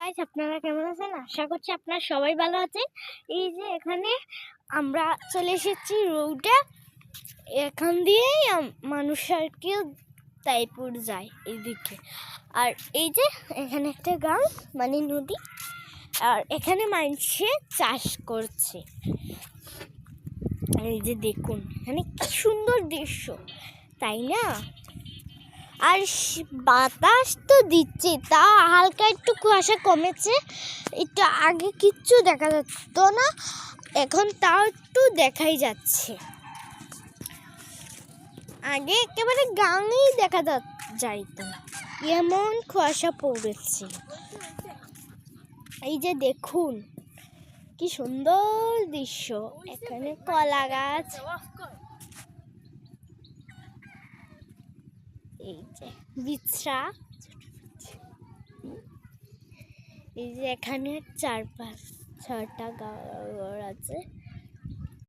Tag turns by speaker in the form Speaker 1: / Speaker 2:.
Speaker 1: Guys, আপনারা কেমন আছেন? আশা করছি আপনারা সবাই ভালো আছেন। এই যে এখানে আমরা চলে এসেছি রোডে। এখান দিয়েই মানুষ আর কি তাইপুর যায় এইদিকে। আর এই যে এখানে একটা গ্রাম মানে নদী, আর এখানে মানুষে চাষ করছে। এই যে দেখুন এখানে কি সুন্দর দৃশ্য, তাই না? আর বাতাস তো দিচ্ছে, তা হালকা একটু কুয়াশা কমেছে। একটু আগে কিচ্ছু দেখা যাচ্ছে না, এখন তাও একটু দেখাই যাচ্ছে। আগে একেবারে গাঙেই দেখা যাইতো, এমন কুয়াশা পড়েছে। এই যে দেখুন কি সুন্দর দৃশ্য, এখানে কলা গাছ, এই যে বিছরা, এই যে এখানে 4-5-6টা